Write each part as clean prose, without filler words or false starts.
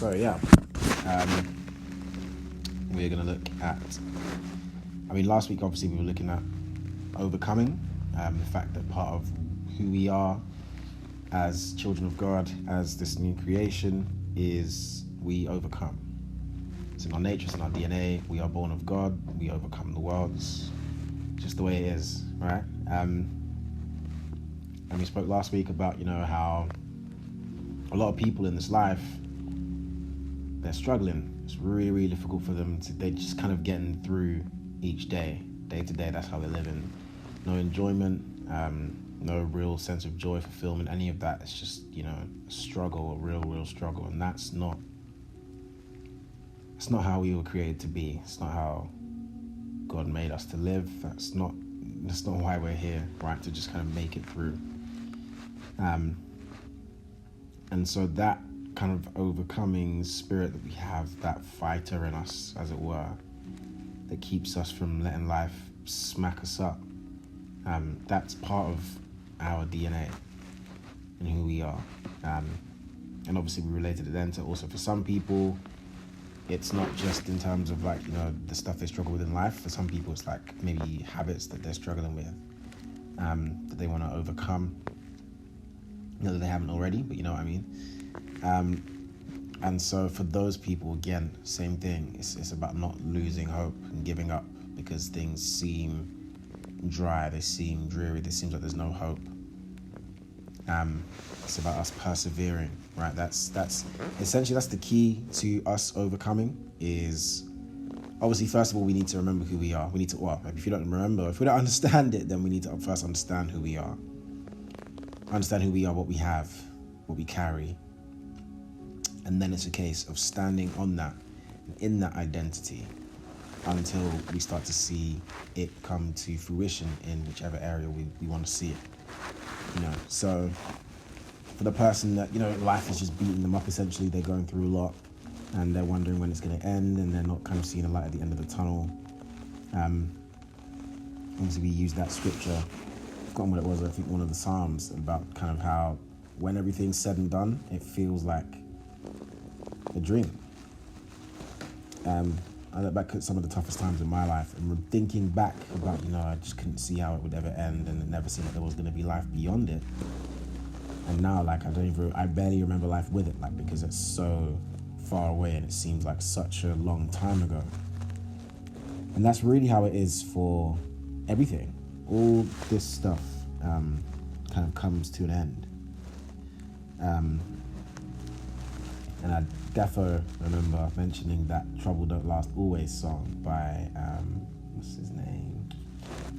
So yeah, we're going to look at, last week obviously we were looking at overcoming, the fact that part of who we are as children of God, as this new creation, is we overcome. It's in our nature, it's in our DNA. We are born of God, we overcome the world. It's just the way it is, right? And we spoke last week about, how a lot of people in this life, they're struggling. It's really, really difficult for them they're just kind of getting through each day to day. That's how they're living. No enjoyment, no real sense of joy, fulfillment, any of that. It's just, a struggle, a real struggle. And that's not how we were created to be. It's not how God made us to live. That's not why we're here, right? To just kind of make it through. And so that kind of overcoming spirit that we have, that fighter in us, as it were, that keeps us from letting life smack us up, that's part of our DNA and who we are. And obviously we related it then to also, for some people, it's not just in terms of the stuff they struggle with in life. For some people it's like maybe habits that they're struggling with, that they want to overcome, that they haven't already, but you know what I mean. And so for those people, again, same thing. It's about not losing hope and giving up because things seem dry, they seem dreary, it seems like there's no hope. It's about us persevering, right? That's essentially, that's the key to us overcoming. Is obviously, first of all, we need to remember who we are. We need to, if we don't understand it, then we need to first understand who we are. Understand who we are, what we have, what we carry. And then it's a case of standing on that, in that identity, until we start to see it come to fruition in whichever area we want to see it. So for the person that, life is just beating them up, essentially, they're going through a lot and they're wondering when it's going to end, and they're not kind of seeing a light at the end of the tunnel. Obviously we use that scripture, I've forgotten what it was, I think one of the Psalms, about kind of how when everything's said and done, it feels like a dream. I look back at some of the toughest times in my life and thinking back about, I just couldn't see how it would ever end, and it never seemed like there was going to be life beyond it. And now, I barely remember life with it, because it's so far away and it seems like such a long time ago. And that's really how it is for everything. All this stuff kind of comes to an end. And I defo remember mentioning that Trouble Don't Last Always song by, what's his name?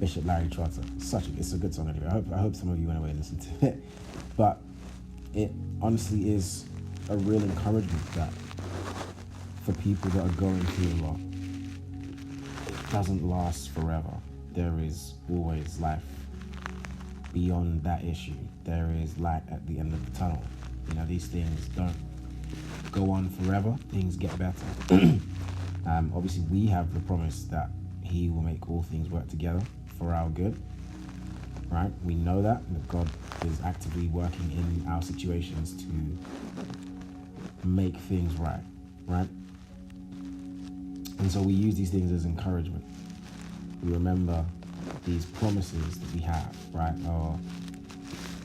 Bishop Larry Trotter. It's a good song anyway. I hope some of you went away and listened to it. But it honestly is a real encouragement that for people that are going through a lot, it doesn't last forever. There is always life beyond that issue. There is light at the end of the tunnel. These things don't go on forever. Things get better. Obviously we have the promise that he will make all things work together for our good, right? We know that God is actively working in our situations to make things right? And so we use these things as encouragement. We remember these promises that we have, right? Or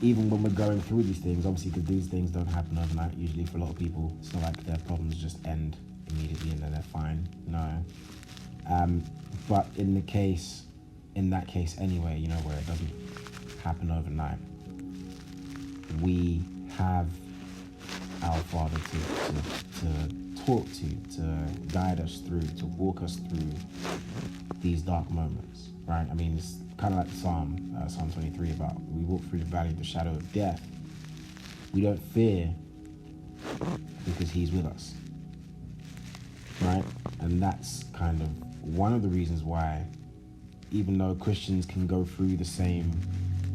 even when we're going through these things, obviously, because these things don't happen overnight. Usually for a lot of people, it's not like their problems just end immediately and then they're fine. No. But in that case anyway, where it doesn't happen overnight, we have our Father to talk to guide us through, to walk us through these dark moments, right? It's kind of like Psalm 23 about, we walk through the valley of the shadow of death. We don't fear because he's with us, right? And that's kind of one of the reasons why, even though Christians can go through the same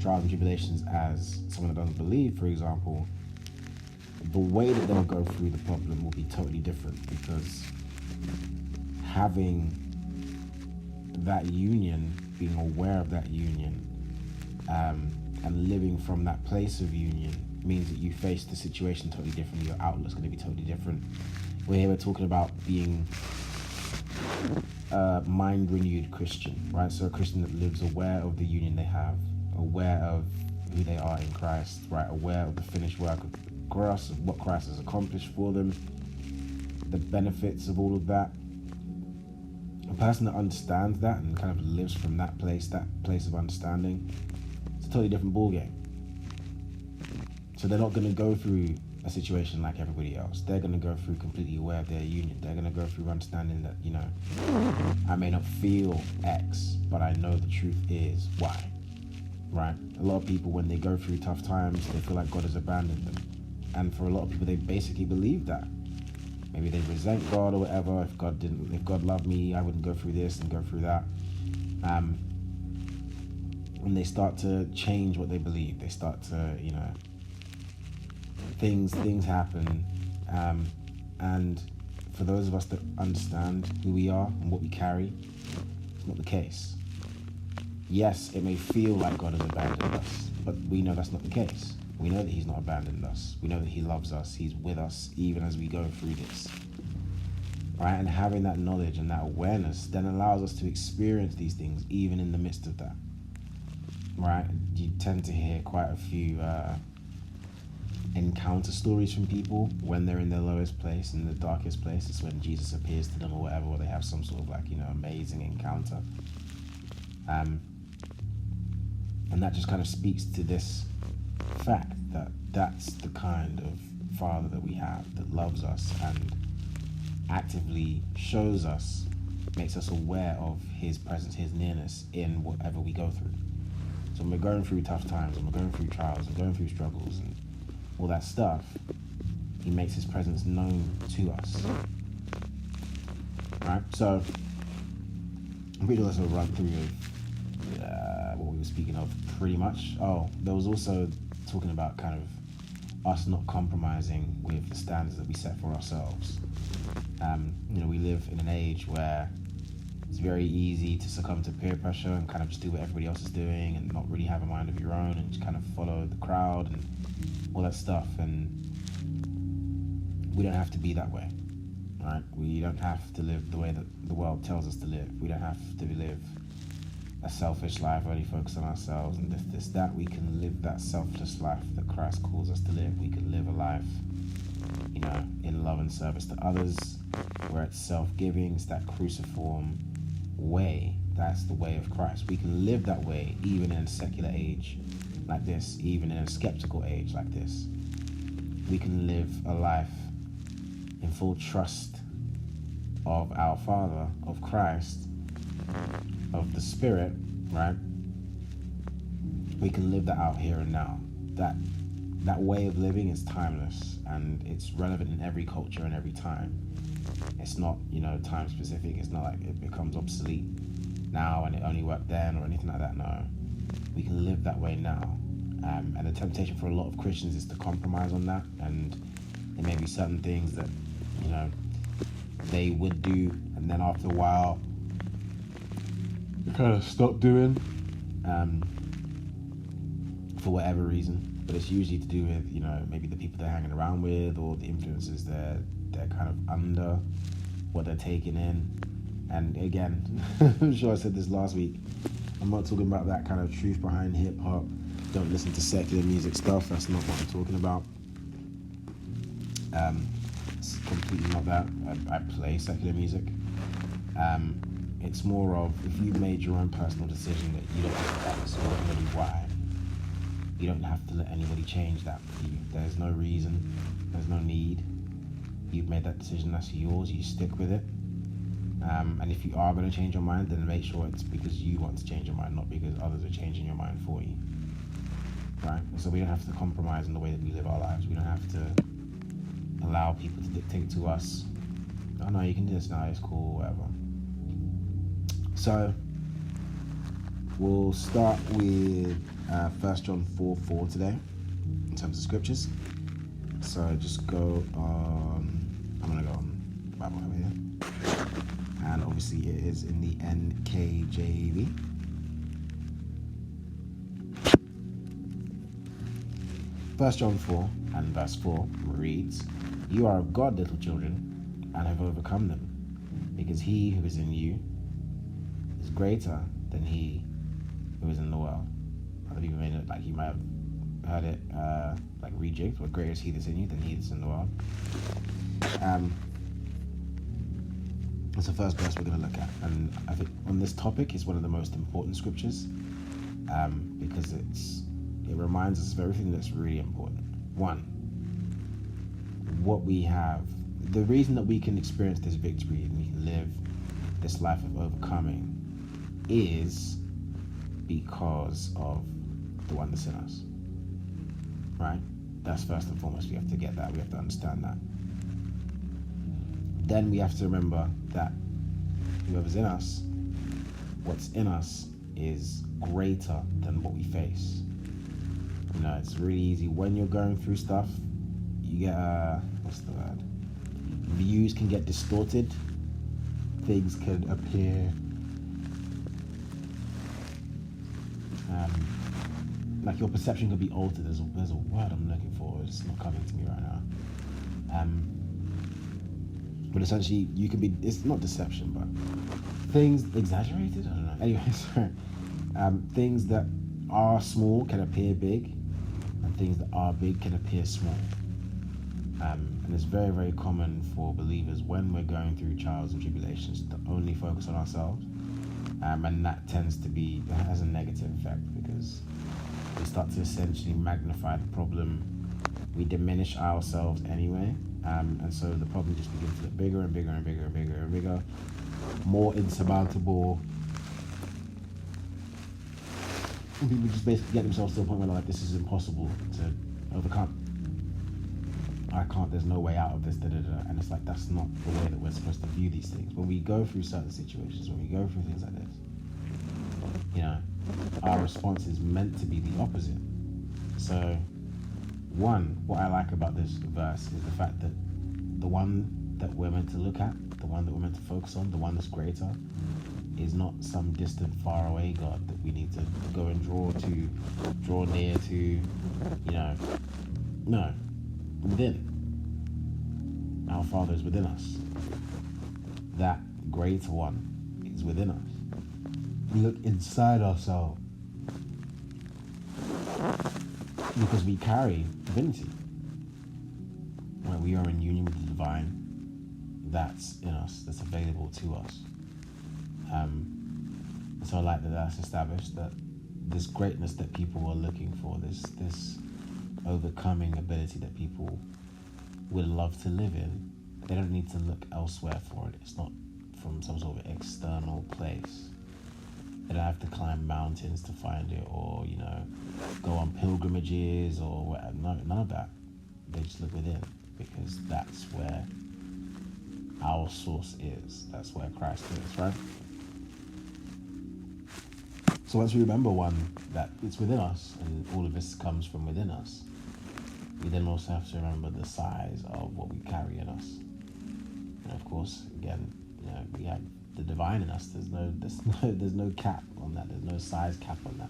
trials and tribulations as someone that doesn't believe, for example, the way that they'll go through the problem will be totally different, because having that union, being aware of that union, and living from that place of union means that you face the situation totally differently. Your outlook's going to be totally different. we're talking about being a mind-renewed Christian, right? So a Christian that lives aware of the union they have, aware of who they are in Christ, right? Aware of the finished work of Christ, of what Christ has accomplished for them, the benefits of all of that. A person that understands that and kind of lives from that place of understanding, it's a totally different ballgame. So they're not going to go through a situation like everybody else. They're going to go through completely aware of their union. They're going to go through understanding that, I may not feel X, but I know the truth is Y, right? A lot of people, when they go through tough times, they feel like God has abandoned them. And for a lot of people, they basically believe that. Maybe they resent God or whatever. If God loved me, I wouldn't go through this and go through that. And they start to change what they believe. They start to, things happen. And for those of us that understand who we are and what we carry, it's not the case. Yes, it may feel like God has abandoned us, but we know that's not the case. We know that he's not abandoned us. We know that he loves us. He's with us even as we go through this. Right? And having that knowledge and that awareness then allows us to experience these things even in the midst of that. Right? You tend to hear quite a few encounter stories from people when they're in their lowest place, in the darkest place. It's when Jesus appears to them or whatever, or they have some sort of amazing encounter. And that just kind of speaks to this fact that that's the kind of Father that we have, that loves us and actively shows us, makes us aware of his presence, his nearness in whatever we go through. So when we're going through tough times, when we're going through trials and going through struggles and all that stuff, he makes his presence known to us. Right? So I'm pretty sure that's a run through of what we were speaking of pretty much. Oh, there was also talking about kind of us not compromising with the standards that we set for ourselves. We live in an age where it's very easy to succumb to peer pressure and kind of just do what everybody else is doing and not really have a mind of your own and just kind of follow the crowd and all that stuff. And we don't have to be that way, right? We don't have to live the way that the world tells us to live. We don't have to live a selfish life, only focus on ourselves and this, that. We can live that selfless life that Christ calls us to live. We can live a life, in love and service to others, where it's self-giving. It's that cruciform way. That's the way of Christ. We can live that way even in a secular age like this, even in a skeptical age like this. We can live a life in full trust of our Father, of Christ, of the Spirit, right? We can live that out here and now. That way of living is timeless and it's relevant in every culture and every time. It's not, time specific. It's not like it becomes obsolete now and it only worked then or anything like that. No, we can live that way now. And the temptation for a lot of Christians is to compromise on that. And there may be certain things that, they would do, and then after a while, they kind of stop doing, for whatever reason. But it's usually to do with, maybe the people they're hanging around with or the influences they're kind of under, what they're taking in. And again, I'm sure I said this last week, I'm not talking about that kind of truth behind hip hop. Don't listen to secular music stuff. That's not what I'm talking about. It's completely not that. I play secular music. It's more of, if you've made your own personal decision that you don't think that is really why, you don't have to let anybody change that for you. There's no reason. There's no need. You've made that decision. That's yours. You stick with it. And if you are going to change your mind, then make sure it's because you want to change your mind, not because others are changing your mind for you. Right? So we don't have to compromise in the way that we live our lives. We don't have to allow people to dictate to us, oh no, you can do this now, it's cool, whatever. So we'll start with 1 John 4:4 today in terms of scriptures. So just go on, I'm going to go on Bible over here. And obviously it is in the NKJV. 1 John 4 and verse 4 reads, "You are of God, little children, and have overcome them, because he who is in you is greater than he who is in the world. Other people may know, like you might have heard it like rejigged, but greater is he that's in you than he that's in the world. That's the first verse we're going to look at, and I think on this topic is one of the most important scriptures, because it reminds us of everything that's really important. One, what we have, the reason that we can experience this victory and we can live this life of overcoming is because of the one that's in us, right? That's first and foremost. We have to get that. We have to understand that. Then we have to remember that whoever's in us, what's in us is greater than what we face. You know, it's really easy when you're going through stuff, you get what's the word? Views can get distorted. Things can appear like your perception could be altered. There's a word I'm looking for. It's not coming to me right now. But essentially, you can be. It's not deception, but things exaggerated. I don't know. Anyway, sorry. Things that are small can appear big, and things that are big can appear small. And it's very, very common for believers when we're going through trials and tribulations to only focus on ourselves. And that has a negative effect, because we start to essentially magnify the problem. We diminish ourselves anyway. And so the problem just begins to get bigger and bigger and bigger and bigger and bigger, more insurmountable. And people just basically get themselves to a point where they're like, this is impossible to overcome. I can't, there's no way out of this, And it's like, that's not the way that we're supposed to view these things. When we go through certain situations, when we go through things like this, you know, our response is meant to be the opposite. So, one, what I like about this verse is the fact that the one that we're meant to look at, the one that we're meant to focus on, the one that's greater, is not some distant, faraway God that we need to go and draw near to, you know. No, within. Our Father is within us. That greater one is within us. We look inside ourselves, because we carry divinity. When we are in union with the divine, that's in us, that's available to us. So I like that that's established, that this greatness that people are looking for, this overcoming ability that people would love to live in, they don't need to look elsewhere for it. It's not from some sort of external place. They don't have to climb mountains to find it, or, you know, go on pilgrimages or whatever. No, none of that. They just look within, because that's where our source is. That's where Christ is, right? So once we remember, one, that it's within us, and all of this comes from within us, we then also have to remember the size of what we carry in us. And of course, again, you know, we have the divine in us. There's no cap on that. There's no size cap on that.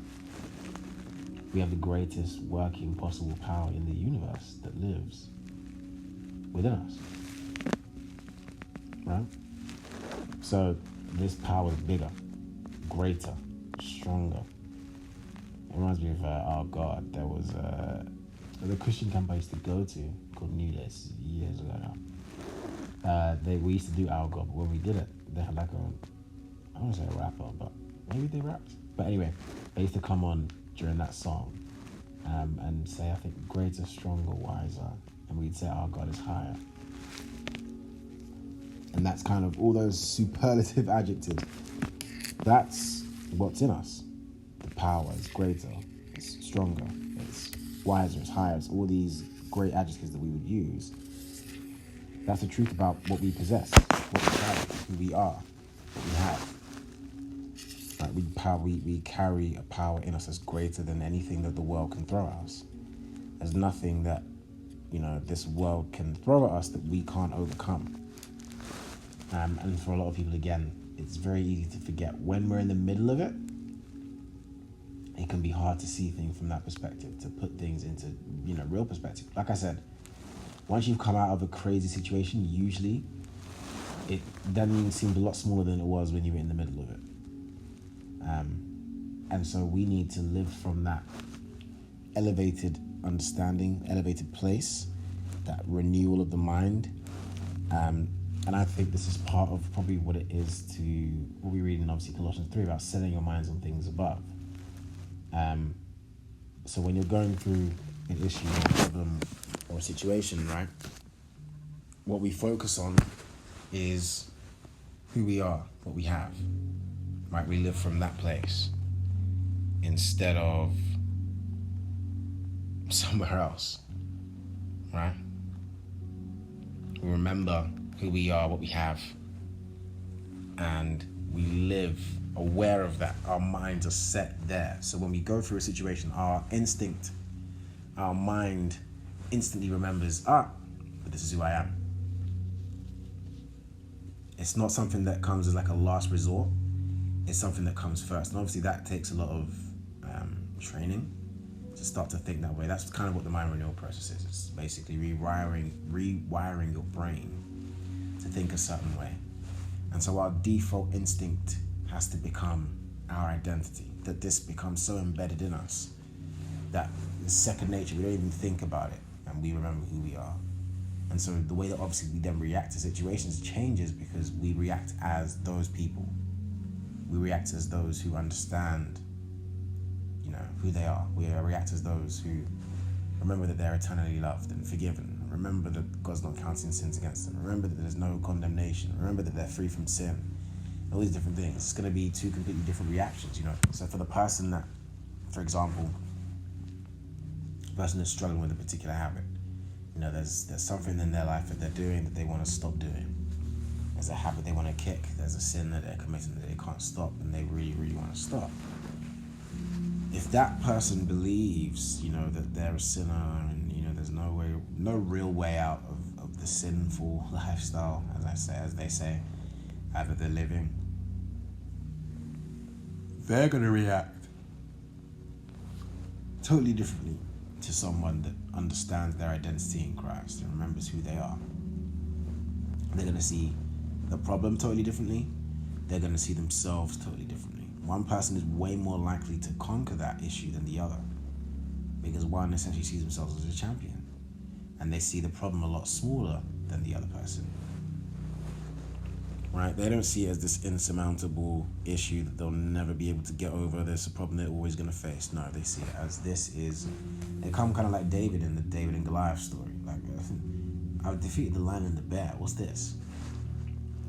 We have the greatest working possible power in the universe that lives within us, right? So this power is bigger, greater, stronger. It reminds me of our God. There was the Christian camp I used to go to called New Days years ago now. We used to do our God, but when we did it, they had like I don't want to say a rapper, but maybe they rapped. But anyway, they used to come on during that song and say, I think, greater, stronger, wiser. And we'd say our God is higher. And that's kind of all those superlative adjectives. That's what's in us. The power is greater, it's stronger, it's wiser, it's higher. It's all these great adjectives that we would use. That's the truth about what we possess, what we carry, who we are, what we have. Like we carry a power in us that's greater than anything that the world can throw at us. There's nothing that, you know, this world can throw at us that we can't overcome. And for a lot of people, again, it's very easy to forget when we're in the middle of it. It can be hard to see things from that perspective, to put things into, you know, real perspective. Like I said, once you've come out of a crazy situation, usually it then seemed a lot smaller than it was when you were in the middle of it. And so we need to live from that elevated understanding, elevated place, that renewal of the mind. And I think this is part of probably what it is to what we read in obviously Colossians 3 about setting your minds on things above. So when you're going through an issue or a problem or a situation, right, what we focus on is who we are, what we have, right? We live from that place instead of somewhere else, right? We remember who we are, what we have, and we live aware of that. Our minds are set there. So when we go through a situation, our instinct, our mind instantly remembers, but this is who I am. It's not something that comes as like a last resort. It's something that comes first. And obviously that takes a lot of training to start to think that way. That's kind of what the mind renewal process is. It's basically rewiring your brain to think a certain way. And so our default instinct has to become our identity, that this becomes so embedded in us that it's second nature. We don't even think about it, and we remember who we are. And so the way that obviously we then react to situations changes because we react as those people. We react as those who understand, who they are. We react as those who remember that they're eternally loved and forgiven. Remember that God's not counting sins against them. Remember that there's no condemnation. Remember that they're free from sin. All these different things. It's going to be two completely different reactions, So for the person that, for example, the person that's struggling with a particular habit, there's something in their life that they're doing that they want to stop doing. There's a habit they want to kick. There's a sin that they're committing that they can't stop, and they really, really want to stop. If that person believes, that they're a sinner and, there's no real way out of the sinful lifestyle, as they say, that they're living, they're going to react totally differently to someone that understands their identity in Christ and remembers who they are. They're going to see the problem totally differently. They're going to see themselves totally differently. One person is way more likely to conquer that issue than the other because one essentially sees themselves as a champion and they see the problem a lot smaller than the other person. Right? They don't see it as this insurmountable issue that they'll never be able to get over. There's a problem they're always going to face. No, they see it as they come kind of like David in the David and Goliath story. Like, I've defeated the lion and the bear. What's this?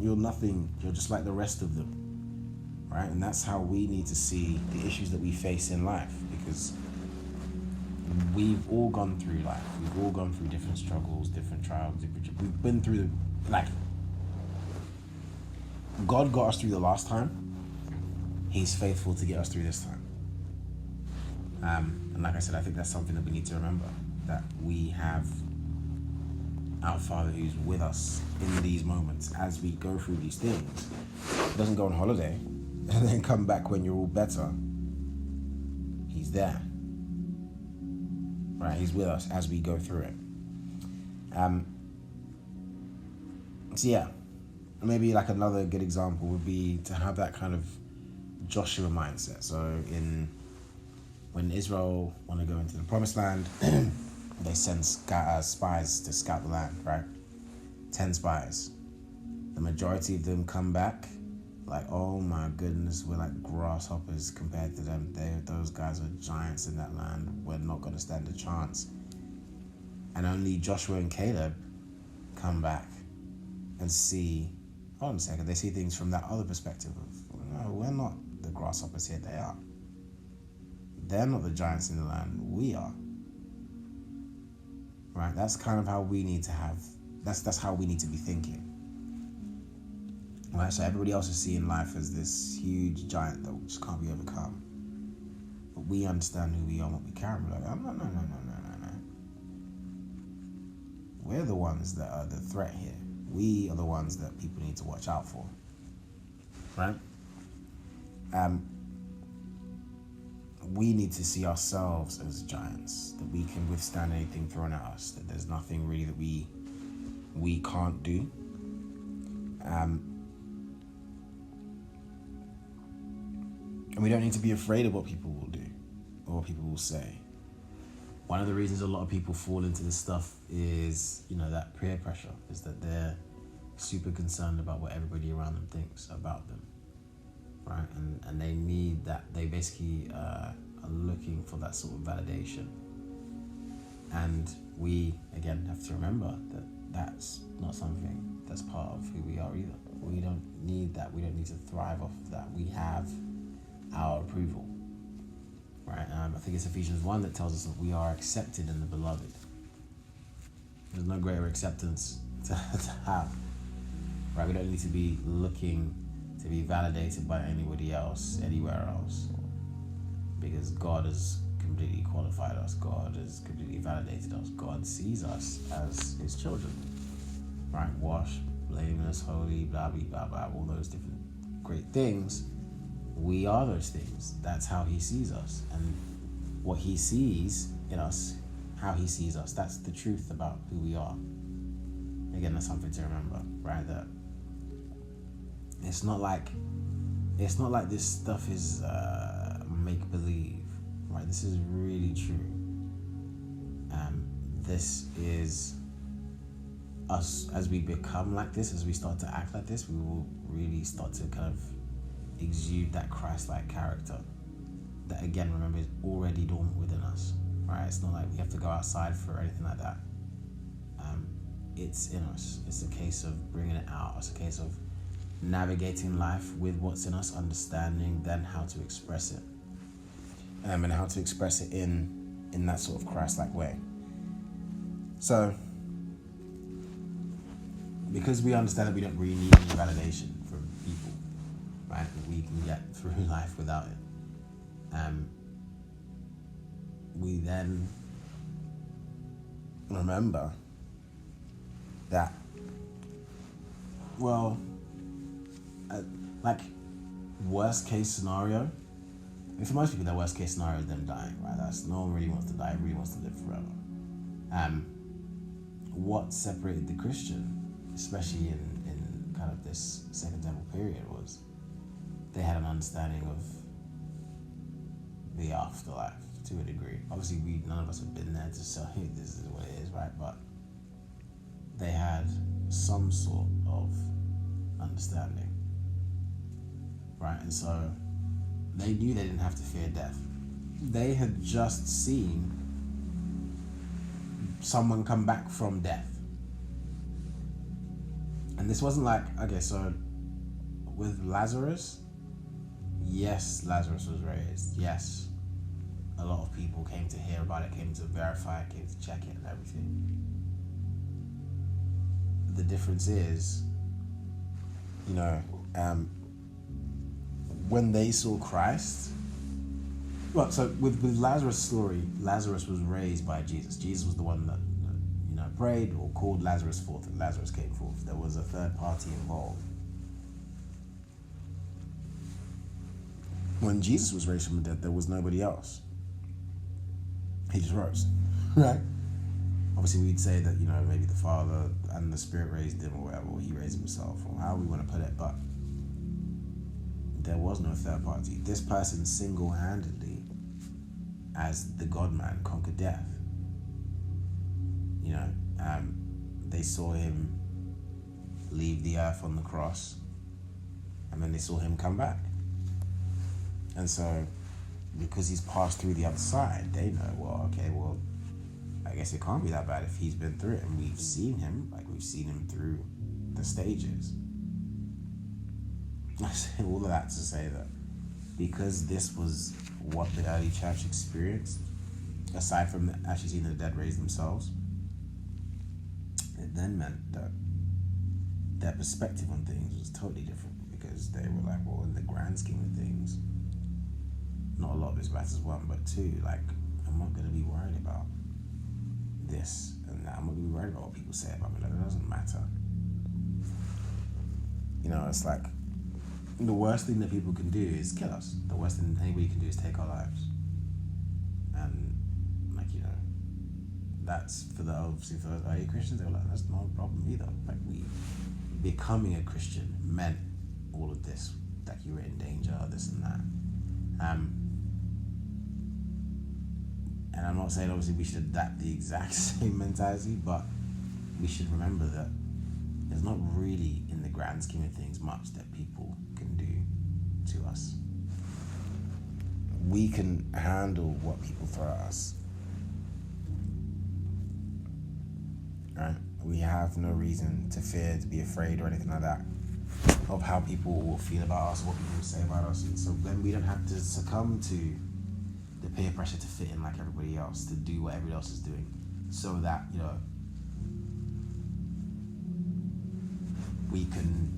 You're nothing. You're just like the rest of them. Right? And that's how we need to see the issues that we face in life, because we've all gone through life. We've all gone through different struggles, different trials, we've been through God got us through the last time. He's faithful to get us through this time. And like I said, I think that's something that we need to remember, that we have our Father who's with us in these moments as we go through these things. He doesn't go on holiday and then come back when you're all better. He's there. Right? He's with us as we go through it. So yeah, maybe like another good example would be to have that kind of Joshua mindset. So when Israel want to go into the promised land, they send spies to scout the land, right? 10 spies. The majority of them come back like, oh my goodness, we're like grasshoppers compared to them. Those guys are giants in that land. We're not going to stand a chance. And only Joshua and Caleb come back and see, hold on a second, they see things from that other perspective of, no, we're not the grasshoppers here, they are. They're not the giants in the land, we are. Right? That's kind of how we need to have, that's how we need to be thinking. Right? So everybody else is seeing life as this huge giant that just can't be overcome. But we understand who we are and what we carry. We're like, oh, no. We're the ones that are the threat here. We are the ones that people need to watch out for. Right? We need to see ourselves as giants, that we can withstand anything thrown at us, that there's nothing really that we can't do. And we don't need to be afraid of what people will do or what people will say. One of the reasons a lot of people fall into this stuff is, that peer pressure, is that they're super concerned about what everybody around them thinks about them, right? And they need that. They basically are looking for that sort of validation. And we, again, have to remember that that's not something that's part of who we are either. We don't need that. We don't need to thrive off of that. We have our approval, right? I think it's Ephesians 1 that tells us that we are accepted in the beloved. There's no greater acceptance to have, right? We don't need to be looking to be validated by anybody else, anywhere else, because God has completely qualified us. God has completely validated us. God sees us as his children, right? Washed, blameless, holy, blah, blah, blah, blah, all those different great things. We are those things. That's how he sees us. And what he sees in us, how he sees us, that's the truth about who we are. Again, that's something to remember, right? That it's not like this stuff is make-believe, right? This is really true. This is us. As we become like this, as we start to act like this, we will really start to kind of exude that Christ-like character that, again, remember, is already dormant within us, right? It's not like we have to go outside for anything like that. It's in us. It's a case of bringing it out. It's a case of navigating life with what's in us, understanding then how to express it, and how to express it in that sort of Christ-like way. So, because we understand that we don't really need any validation from people, right? We can get through life without it. We then remember that, well, like, worst case scenario, for most people, their worst case scenario is them dying, right? No one really wants to die, really wants to live forever. What separated the Christian, especially in kind of this Second Temple period, was they had an understanding of the afterlife to a degree. Obviously, none of us have been there to tell you this is what it is, right? But they had some sort of understanding, right? And so they knew they didn't have to fear death. They had just seen someone come back from death. And this wasn't like, okay, so with Lazarus, yes, Lazarus was raised. Yes, a lot of people came to hear about it, came to verify it, came to check it and everything. The difference is, when they saw Christ, well, so with Lazarus' story, Lazarus was raised by Jesus. Jesus was the one that prayed or called Lazarus forth, and Lazarus came forth. There was a third party involved. When Jesus was raised from the dead, there was nobody else. He just rose, right? Obviously, we'd say that, maybe the Father and the Spirit raised him or whatever, or he raised himself, or however we want to put it, but there was no third party. This person single-handedly, as the God-man, conquered death. They saw him leave the earth on the cross, and then they saw him come back. And so, because he's passed through the other side, they know, I guess it can't be that bad if he's been through it, and we've seen him through the stages. I say all of that to say that because this was what the early church experienced, aside from actually seeing the dead raise themselves, it then meant that their perspective on things was totally different, because they were like, well, in the grand scheme of things, not a lot of this matters, one, but two, like, I'm not going to be worried about this and that. I'm not going to be worried about what people say about me. Like, it doesn't matter. It's like, the worst thing that people can do is kill us. The worst thing anybody can do is take our lives. And, that's for those early Christians. They were like, that's not a problem either. Like, becoming a Christian meant all of this, like you were in danger, this and that. And I'm not saying obviously we should adapt the exact same mentality, but we should remember that there's not really, in the grand scheme of things, much that people can do to us. We can handle what people throw at us. Right? We have no reason to fear, to be afraid or anything like that of how people will feel about us, what people will say about us. And so then we don't have to succumb to the peer pressure to fit in like everybody else, to do what everybody else is doing, so that, we can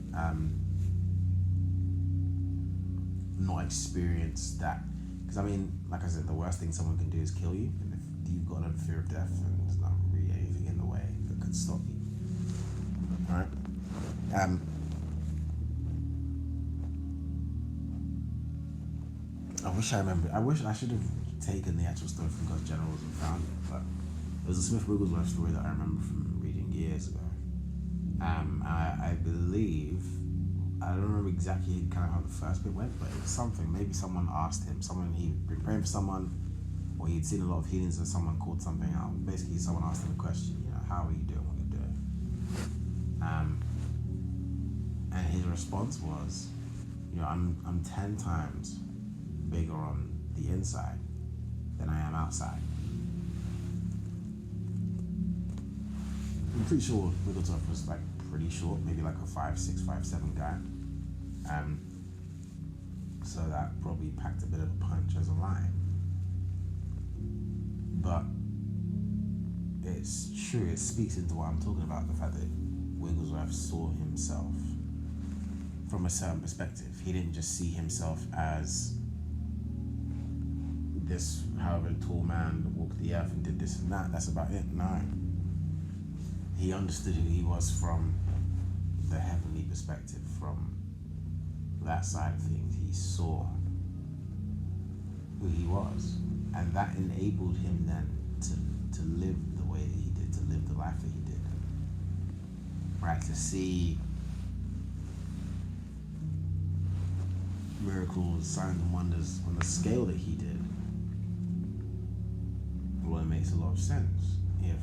not experience that. Because I mean, like I said, the worst thing someone can do is kill you, and if you've got a fear of death, then there's not really anything in the way that could stop you. All right. I wish I remembered. I wish I should have taken the actual story from God's Generals and found it, but it was a Smith Wigglesworth story that I remember from reading years ago. I believe, I don't remember exactly kind of how the first bit went, but it was something. Maybe someone asked him, he'd been praying for someone, or he'd seen a lot of healings and someone called something out. Basically, someone asked him a question, how are you doing what you're doing? And his response was, I'm 10 times bigger on the inside than I am outside. I'm pretty sure Wigglesworth was like pretty short, maybe like a 5'6", 5'7" guy. So that probably packed a bit of a punch as a line. But it's true, it speaks into what I'm talking about, the fact that Wigglesworth saw himself from a certain perspective. He didn't just see himself as this however tall man that walked the earth and did this and that, that's about it. No. He understood who he was from the heavenly perspective, from that side of things. He saw who he was, and that enabled him then to live the way that he did, to live the life that he did. Right? To see miracles, signs and wonders on the scale that he did. Well, it makes a lot of sense if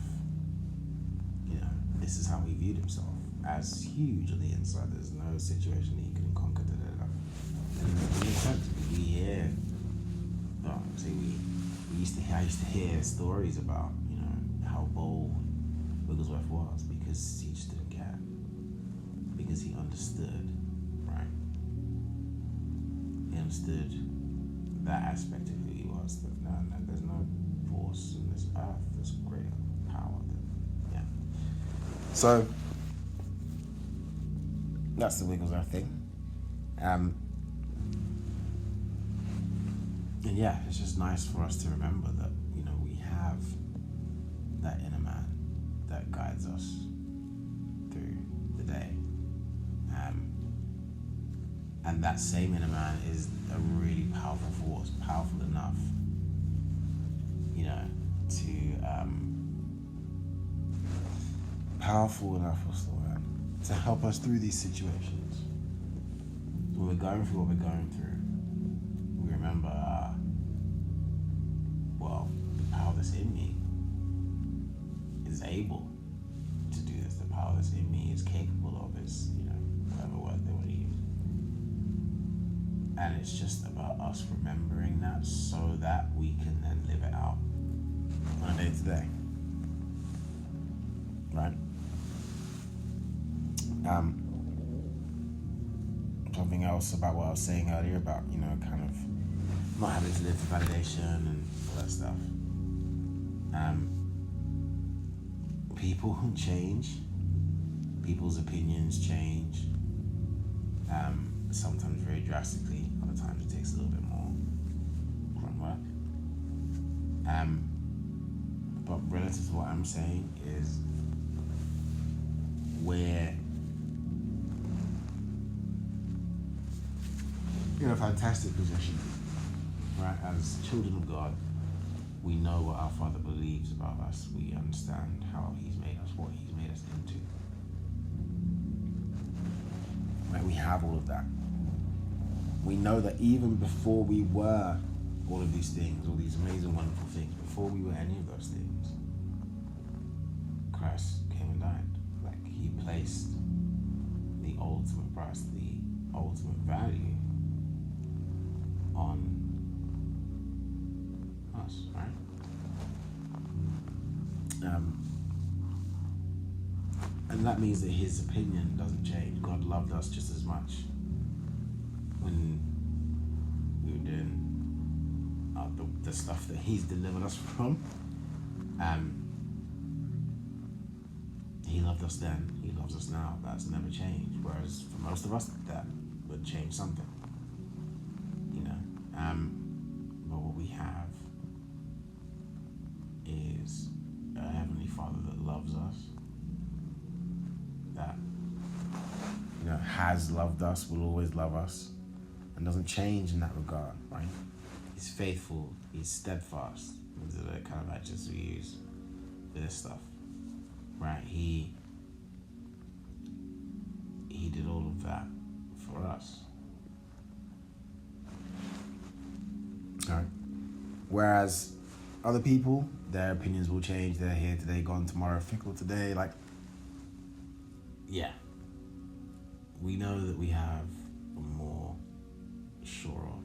this is how he viewed himself, as huge on the inside. There's no situation that he couldn't conquer. And it makes sense. I used to hear stories about how bold Wigglesworth was, because he just didn't care, because he understood, right? He understood that aspect of who he was. That no, there's no force in this earth, this greater power. So that's the Wigglesworth thing. And yeah, it's just nice for us to remember that, we have that inner man that guides us through the day. And that same inner man is a really powerful force, powerful enough, to help us through these situations. When we're going through what we're going through, we remember, the power that's in me is able to do this. The power that's in me is capable of this, whatever word they want to use. And it's just about us remembering that so that we can then live it out on a day-to-day. Right? Something else about what I was saying earlier about, kind of not having to live for validation and all that stuff. People change. People's opinions change. Sometimes very drastically. Other times it takes a little bit more grunt work. But relative to what I'm saying is we're in a fantastic position, right? As children of God, we know what our Father believes about us. We understand how He's made us, what He's made us into. right? We have all of that. We know that even before we were all of these things, all these amazing, wonderful things, before we were any of those things, Christ came and died. Like, he placed the ultimate price, the ultimate value on us, right? And that means that his opinion doesn't change. God loved us just as much when we were doing the stuff that he's delivered us from. He loved us then, he loves us now. That's never changed. Whereas for most of us, that would change something, you know. But what we have is a Heavenly Father that loves us, that, you know, has loved us, will always love us, and doesn't change in that regard, right? He's faithful, he's steadfast. These are the kind of adjectives we use for this stuff, right? He did all of that for us. All right. Whereas other people, their opinions will change. They're here today, gone tomorrow, fickle today. Like, yeah. We know that we have a more sure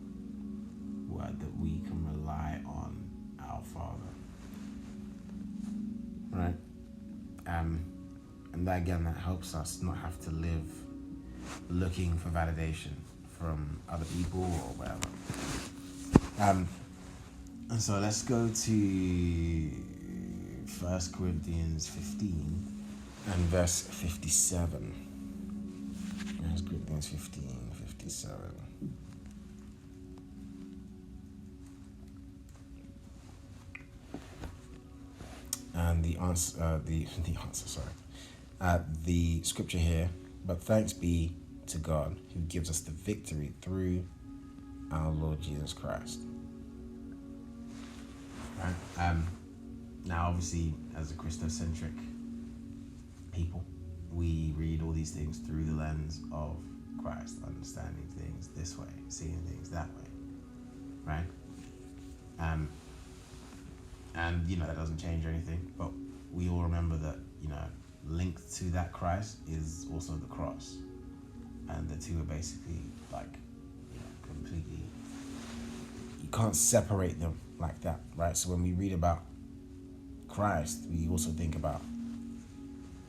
word, that we can rely on our Father. Right? And that, again, that helps us not have to live looking for validation from other people or whatever. And so let's go to 1 Corinthians 15 and verse 57. 1 Corinthians 15, 57. And the scripture here, but thanks be to God who gives us the victory through our Lord Jesus Christ. Right? Now, obviously, as a Christocentric people, we read all these things through the lens of Christ, understanding things this way, seeing things that way, right? And, you know, that doesn't change or anything, but we all remember that, you know, linked to that Christ is also the cross. And the two are basically, like, you know, completely, you can't separate them like that, right? So when we read about Christ, we also think about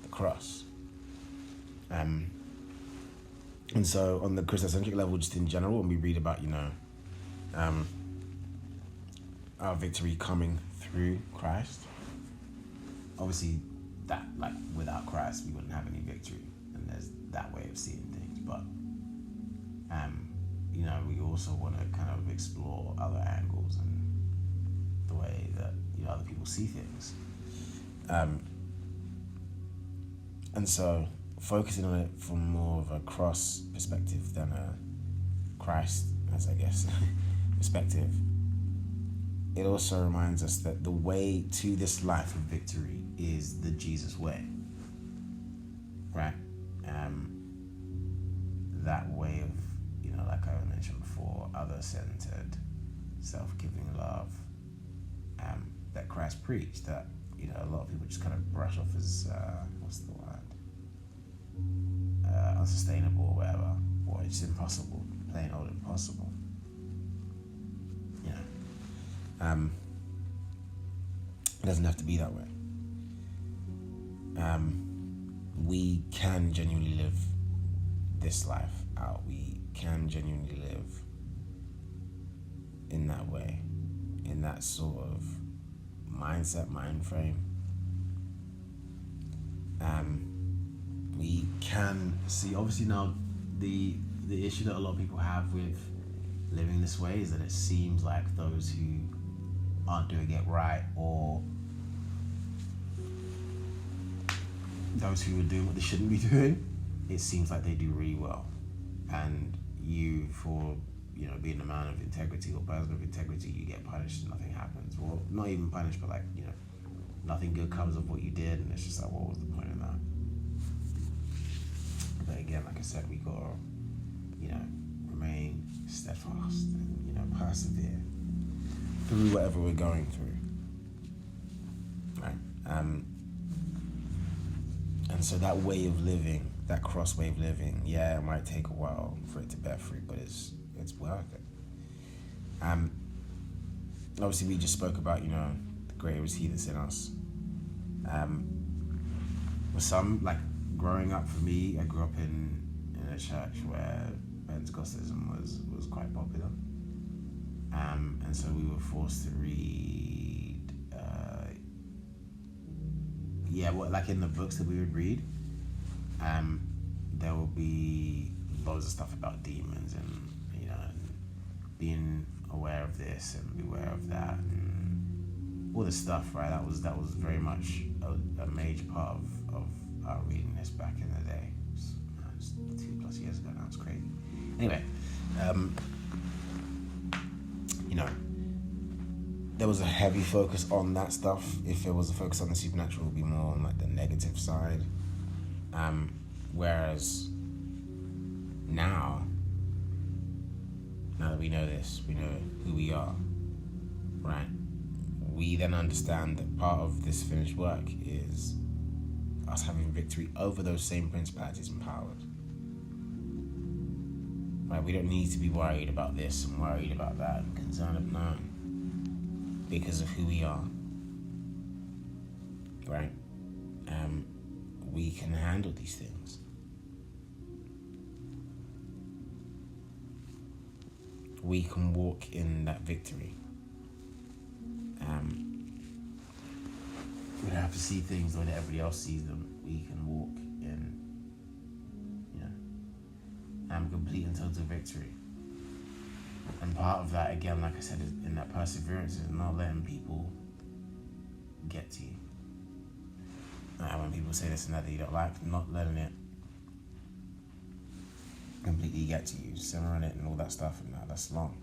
the cross. And so on the Christocentric level, just in general, when we read about, you know, our victory coming through Christ, obviously that, like, without Christ, we wouldn't have any victory. And there's that way of seeing things. But, you know, we also want to kind of explore other angles and the way that, you know, other people see things. And so focusing on it from more of a cross perspective than a Christ, as I guess, perspective, it also reminds us that the way to this life of victory is the Jesus way, right? That way of, you know, like I mentioned before, other-centered, self-giving love that Christ preached, that, you know, a lot of people just kind of brush off as, what's the word? Unsustainable or whatever, or it's impossible, plain old impossible. You know, it doesn't have to be that way. We can genuinely live this life out. We can genuinely live in that way, in that sort of mindset, mind frame. We can see, obviously now, the issue that a lot of people have with living this way is that it seems like those who aren't doing it right, or those who are doing what they shouldn't be doing, it seems like they do really well. And you, for, you know, being a man of integrity or person of integrity, you get punished and nothing happens. Well, not even punished, but, like, you know, nothing good comes of what you did, and it's just like, what was the point of that? But again, like I said, we gotta steadfast and, persevere through whatever we're going through. Right? And so that way of living, that cross way of living, it might take a while for it to bear fruit, but it's worth it. Obviously we just spoke about, the greater is He that's in us. For some, like growing up for me, I grew up in a church where Pentecostalism was quite popular. And so we were forced to read, like in the books that we would read, there will be loads of stuff about demons and, and being aware of this and beware of that and all this stuff, right? That was very much a major part of our reading this back in the day. It's 2+ years ago now, it's crazy. Anyway, there was a heavy focus on that stuff. If there was a focus on the supernatural, it would be more on like the negative side. Whereas now that we know this, we know who we are, right? We then understand that part of this finished work is us having victory over those same principalities and powers. Right? We don't need to be worried about this and worried about that and concerned about no. Because of who we are, right? We can handle these things. We can walk in that victory. We don't have to see things the way that everybody else sees them. We can walk in, complete and total victory. And part of that, again, like I said, is in that perseverance is not letting people get to you. When people say this and that you don't like, not letting it completely get to you, simmering it and all that stuff, and that's long.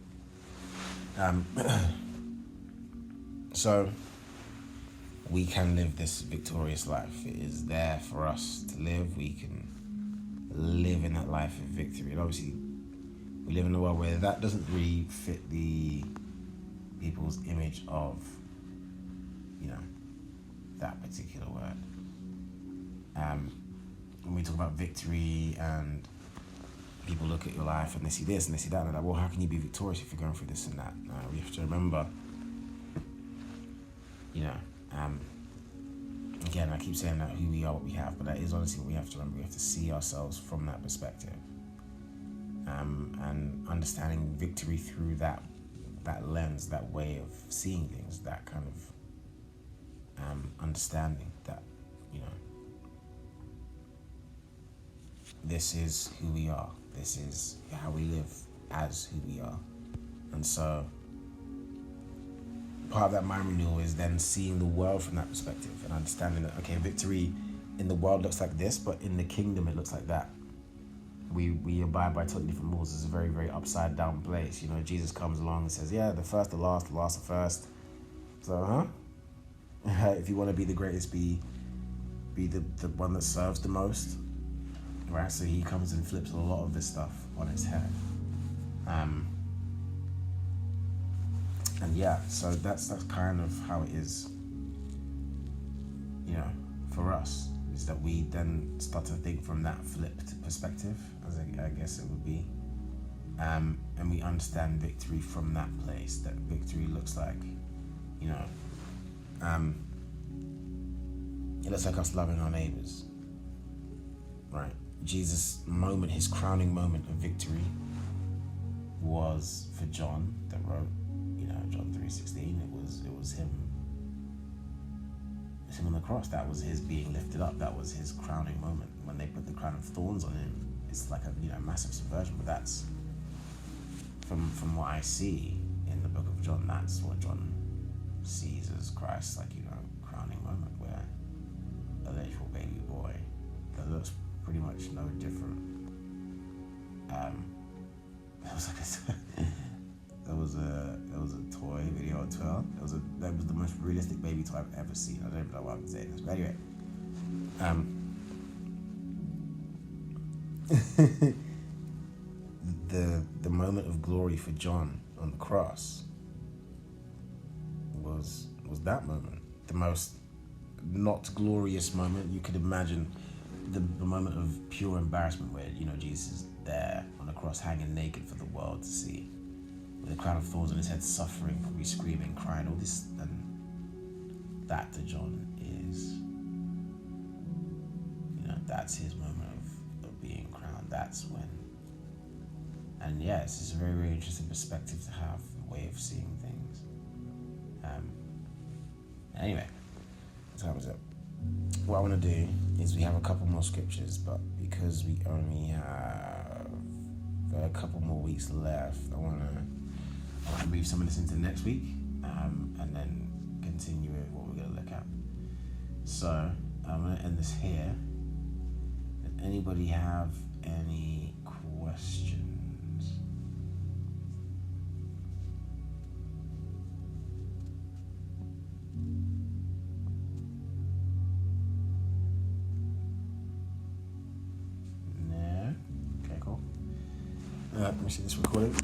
So we can live this victorious life. It is there for us to live. We can live in that life of victory. And obviously, we live in a world where that doesn't really fit the people's image of, that particular word. When we talk about victory and people look at your life and they see this and they see that and they're like, well, how can you be victorious if you're going through this and that? We have to remember, again, I keep saying that who we are, what we have, but that is honestly what we have to remember. We have to see ourselves from that perspective. And understanding victory through that lens, that way of seeing things, that kind of understanding that, this is who we are. This is how we live as who we are. And so part of that mind renewal is then seeing the world from that perspective and understanding that, okay, victory in the world looks like this, but in the kingdom it looks like that. We abide by totally different rules. It's a very, very upside down place. Jesus comes along and says, the first the last the first. So, if you want to be the greatest, be the one that serves the most. Right? So he comes and flips a lot of this stuff on its head. So that's kind of how it is, for us, is that we then start to think from that flipped perspective, as I guess it would be. And we understand victory from that place, that victory looks like, it looks like us loving our neighbors, right? Jesus' moment, his crowning moment of victory was for John that wrote, John 3:16. It was him. It was him on the cross. That was his being lifted up. That was his crowning moment. When they put the crown of thorns on him, it's like a massive subversion. But that's from what I see in the book of John. That's what John sees as Christ's crowning moment, where a literal baby boy that looks pretty much no different. There was a toy video on Twitter. That was the most realistic baby toy I've ever seen. I don't even know why I'm saying this, but anyway. the moment of glory for John on the cross was that moment, the most not glorious moment you could imagine, the moment of pure embarrassment where, you know, Jesus is there on the cross hanging naked for the world to see, with a crown of thorns on his head, suffering, probably screaming, crying, all this. And that to John is, you know, that's his moment of being crowned. That's when. And yeah, it's just a very, very interesting perspective to have, a way of seeing things. Anyway, time is up. What I want to do is, we have a couple more scriptures, but because we only have a couple more weeks left, I want to move some of this into next week, and then continue with what we're going to look at. So I'm going to end this here. Does anybody have any questions? Let me see this recording.